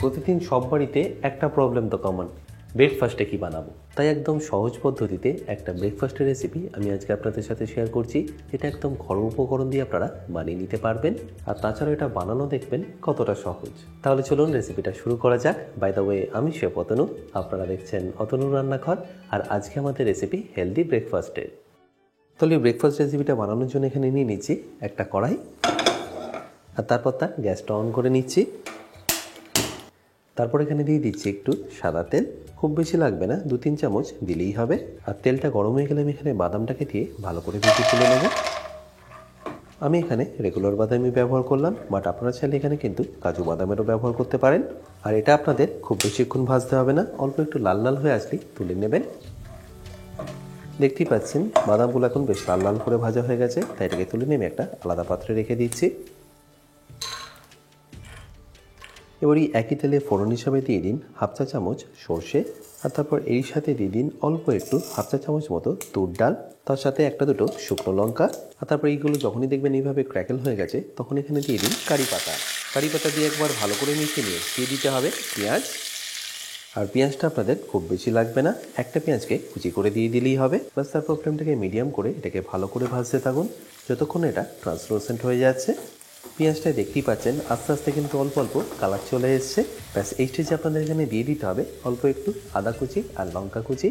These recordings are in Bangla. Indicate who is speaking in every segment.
Speaker 1: প্রতিদিন সব বাড়িতে একটা প্রবলেম তো কমন, ব্রেকফাস্টে কি বানাবো। তাই একদম সহজ পদ্ধতিতে একটা ব্রেকফাস্টের রেসিপি আমি আজকে আপনাদের সাথে শেয়ার করছি। এটা একদম ঘরোয়া উপকরণ দিয়ে আপনারা বানিয়ে নিতে পারবেন, আর তাছাড়া এটা বানানো দেখবেন কতটা সহজ। তাহলে চলুন রেসিপিটা শুরু করা যাক। বাই দ্য ওয়ে, আমি শেফ অতনু, আপনারা দেখছেন অতনু রান্নাঘর, আর আজকে আমাদের রেসিপি হেলদি ব্রেকফাস্টের। তাহলে ব্রেকফাস্ট রেসিপিটা বানানোর জন্য এখানে নিয়ে নিচ্ছি একটা কড়াই, আর তারপর তার গ্যাসটা অন করে নিচ্ছি। তারপর এখানে দিয়ে দিচ্ছি একটু সাদা তেল, খুব বেশি লাগবে না, 2-3 চামচ দিলেই হবে। আর তেলটা গরম হয়ে গেলে আমি এখানে বাদামটাকে দিয়ে ভালো করে ভেজে তুলে নেব। আমি এখানে রেগুলার বাদামই ব্যবহার করলাম, বাট আপনারা চাইলে এখানে কিন্তু কাজু বাদামেরও ব্যবহার করতে পারেন। আর এটা আপনাদের খুব বেশিক্ষণ ভাজতে হবে না, অল্প একটু লাল লাল হয়ে আসলেই তুলে নেবেন। দেখতেই পাচ্ছেন বাদামগুলো এখন বেশ লাল লাল করে ভাজা হয়ে গেছে, তাই এটাকে তুলে নিয়ে একটা আলাদা পাত্রে রেখে দিচ্ছি। এবার এই একই তেলে ফোড়ন হিসাবে দিয়ে দিন 1/2 চা চামচ সর্ষে, আর তারপর এর সাথে দিয়ে দিন অল্প একটু 1/2 চা চামচ মতো তুর ডাল, তার সাথে 1-2 শুকনো লঙ্কা। আর তারপর এইগুলো যখনই দেখবেন এইভাবে ক্র্যাকেল হয়ে গেছে, তখন এখানে দিয়ে দিন কারি পাতা। কারি পাতা দিয়ে একবার ভালো করে মিশিয়ে নিয়ে দিয়ে দিতে হবে পেঁয়াজ। আর পেঁয়াজটা আপনাদের খুব বেশি লাগবে না, একটা পেঁয়াজকে কুচি করে দিয়ে দিলেই হবে। বাস তারপর ফ্লেমটাকে মিডিয়াম করে এটাকে ভালো করে ভাজতে থাকুন যতক্ষণ এটা ট্রান্সলুসেন্ট হয়ে যাচ্ছে। পেঁয়াজটা দেখতেই পাচ্ছেন আস্তে আস্তে কিন্তু অল্প অল্প কালার চলে এসছে। ব্যাস এই স্টেজে আপনাদের এখানে দিয়ে দিতে হবে অল্প একটু আদা কুচি আর লঙ্কা কুচি।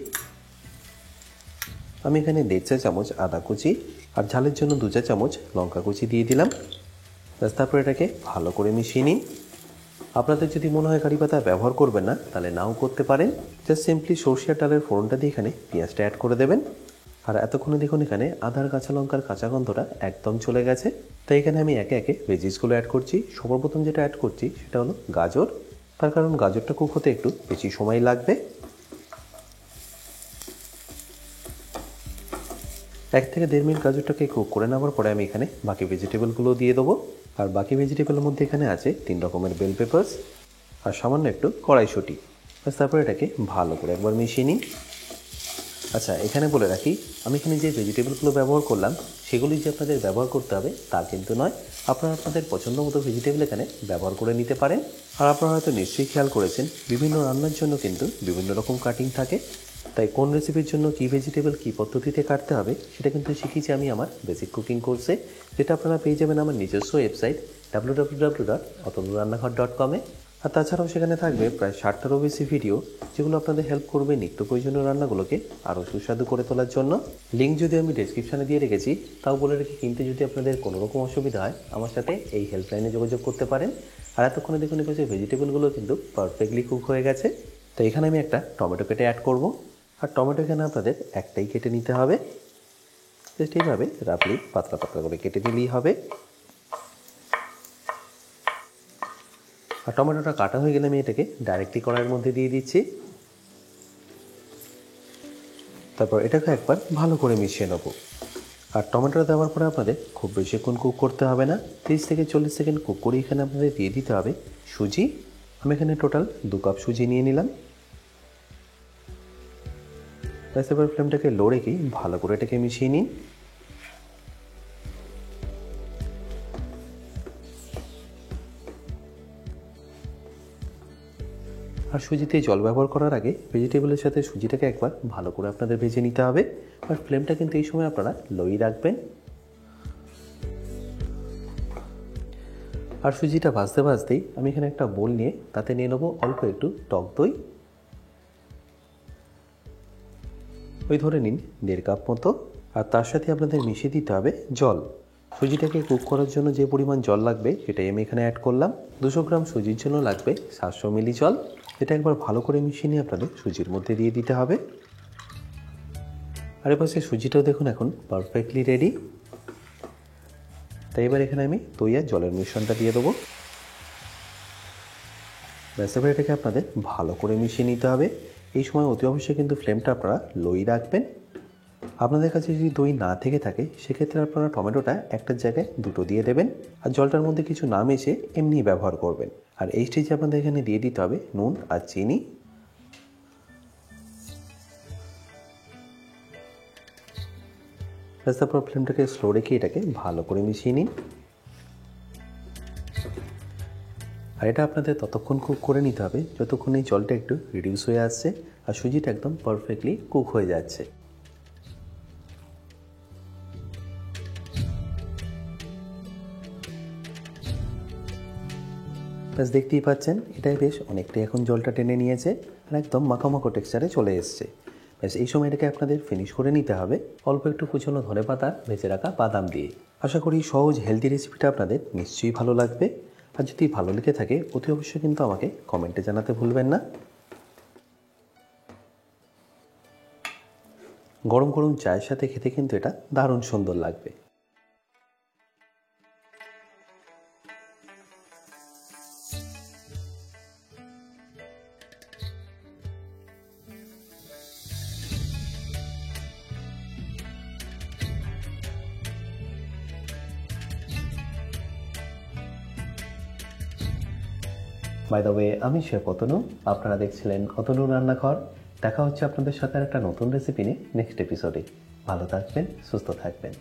Speaker 1: আমি এখানে 1.5 চা চামচ আদা কুচি আর ঝালের জন্য 2 চা চামচ লঙ্কা কুচি দিয়ে দিলাম। ব্যাস তারপর এটাকে ভালো করে মিশিয়ে নিন। আপনাদের যদি মনে হয় কারি পাতা ব্যবহার করবেন না, তাহলে নাও করতে পারেন। জাস্ট সিম্পলি সরষে আর ডালের ফোড়নটা দিয়ে এখানে পেঁয়াজটা অ্যাড করে দেবেন। আর এতক্ষণে দেখুন এখানে আদার কাঁচা লঙ্কার কাঁচা গন্ধটা একদম চলে গেছে। তাই এখানে আমি একে একে ভেজিসগুলো অ্যাড করছি। সর্বপ্রথম যেটা অ্যাড করছি সেটা হলো গাজর, তার কারণ গাজরটা কুক হতে একটু বেশি সময় লাগবে। 1 থেকে 1.5 মিনিট গাজরটাকে কুক করে নেওয়ার পরে আমি এখানে বাকি ভেজিটেবলগুলো দিয়ে দেবো। আর বাকি ভেজিটেবলের মধ্যে এখানে আছে 3 রকমের বেল পেপার্স আর সামান্য একটু কড়াইশুঁটি। বাস তারপর এটাকে ভালো করে একবার মিশিয়ে নিই। আচ্ছা, এখানে বলে রাখি, আমি এখানে যে ভেজিটেবলগুলো ব্যবহার করলাম সেগুলি যে আপনাদের ব্যবহার করতে হবে তা কিন্তু নয়। আপনারা আপনাদের পছন্দ মতো ভেজিটেবল এখানে ব্যবহার করে নিতে পারেন। আর আপনারা হয়তো নিশ্চয়ই খেয়াল করেছেন বিভিন্ন রান্নার জন্য কিন্তু বিভিন্ন রকম কাটিং থাকে, তাই কোন রেসিপির জন্য কী ভেজিটেবল কী পদ্ধতিতে কাটতে হবে সেটা কিন্তু শিখিয়েছি আমি আমার বেসিক কুকিং কোর্সে, যেটা আপনারা পেয়ে যাবেন আমার নিজস্ব ওয়েবসাইট www.otonurannahar.com-এ। আর তাছাড়াও সেখানে থাকবে প্রায় 60টারও বেশি ভিডিও, যেগুলো আপনাদের হেল্প করবে নিত্য প্রয়োজনীয় রান্নাগুলোকে আরও সুস্বাদু করে তোলার জন্য। লিঙ্ক যদি আমি ডেসক্রিপশানে দিয়ে রেখেছি, তাও বলে রেখে কিনতে যদি আপনাদের কোনো রকম অসুবিধা হয় আমার সাথে এই হেল্পলাইনে যোগাযোগ করতে পারেন। আর এতক্ষণে দেখুন এখানে ভেজিটেবলগুলো কিন্তু পারফেক্টলি কুক হয়ে গেছে। তো এখানে আমি একটা টমেটো কেটে অ্যাড করব। আর টমেটো এখানে আপনাদের একটাই কেটে নিতে হবে, জাস্ট এইভাবে রাফলি পাতলা পাতলা করে কেটে দিলেই হবে। আর টমেটোটা কাটা হয়ে গেলে আমি এটাকে ডাইরেক্টলি কড়াইয়ের মধ্যে দিয়ে দিচ্ছি। তারপর এটাকে একবার ভালো করে মিশিয়ে নেব। আর টমেটোটা দেওয়ার পরে আপনাদের খুব বেশিক্ষণ কুক করতে হবে না, 30 থেকে 40 সেকেন্ড কুক করে এখানে আপনাদের দিয়ে দিতে হবে সুজি। আমি এখানে টোটাল 2 কাপ সুজি নিয়ে নিলাম। ব্যাস এবার ফ্লেমটাকে লো রেখেই ভালো করে এটাকে মিশিয়ে নিন। আর সুজিতে জল ব্যবহার করার আগে ভেজিটেবলের সাথে সুজিটাকে একবার ভালো করে আপনাদের ভেজে নিতে হবে। আর ফ্লেমটা কিন্তু এই সময় আপনারা লোই রাখবেন। আর সুজিটা ভাজতে ভাজতেই আমি এখানে একটা বোল নিয়ে তাতে নিয়ে নেবো অল্প একটু টক দই, ওই ধরে নিন 1.5 কাপ মতো। আর তার সাথে আপনাদের মিশিয়ে দিতে হবে জল। সুজিটাকে কুক করার জন্য যে পরিমাণ জল লাগবে সেটাই আমি এখানে অ্যাড করলাম। 200 গ্রাম সুজির জন্য লাগবে 700 মিলি জল। এটা একবার ভালো করে মিশিয়ে নিয়ে আপনাদের সুজির মধ্যে দিয়ে দিতে হবে। আর এবার সেই সুজিটাও দেখুন এখন পারফেক্টলি রেডি। তাই এবার এখানে আমি দই আর জলের মিশ্রণটা দিয়ে দেবো। ব্যাস এবার এটাকে আপনাদের ভালো করে মিশিয়ে নিতে হবে। এই সময় অতি অবশ্যই কিন্তু ফ্লেমটা আপনারা লোই রাখবেন। আপনাদের কাছে যদি দই না থেকে থাকে সেক্ষেত্রে আপনারা টমেটোটা একটা জায়গায় 2টো দিয়ে দেবেন, আর জলটার মধ্যে কিছু না মিশিয়ে এমনি ব্যবহার করবেন। আর এই স্টেজে আপনাদের এখানে দিয়ে দিতে হবে নুন আর চিনি। তারপর ফ্লেমটাকে স্লো রেখে এটাকে ভালো করে মিশিয়ে নিন। আর এটা আপনাদের ততক্ষণ কুক করে নিতে হবে যতক্ষণ এই জলটা একটু রিডিউস হয়ে আসছে আর সুজিটা একদম পারফেক্টলি কুক হয়ে যাচ্ছে। ব্যাস দেখতেই পাচ্ছেন এটাই বেশ অনেকটাই এখন জলটা টেনে নিয়েছে আর একদম মাখামাখো টেক্সচারে চলে এসছে। ব্যাস এই সময় এটাকে আপনাদের ফিনিশ করে নিতে হবে অল্প একটু কুচনো ধনেপাতা ভেজে রাখা বাদাম দিয়ে। আশা করি সহজ হেলদি রেসিপিটা আপনাদের নিশ্চয়ই ভালো লাগবে। আর যদি ভালো লেগে থাকে অতি অবশ্যই কিন্তু আমাকে কমেন্টে জানাতে ভুলবেন না। গরম গরম চায়ের সাথে খেতে কিন্তু এটা দারুণ সুন্দর লাগবে। বাই দ্য ওয়ে, আমি শেফ অতনু, আপনারা দেখছিলেন অতনু রান্নাঘর। দেখা হচ্ছে আপনাদের সাথে একটা নতুন রেসিপি নিয়ে নেক্সট এপিসোডে। ভালো থাকবেন, সুস্থ থাকবেন।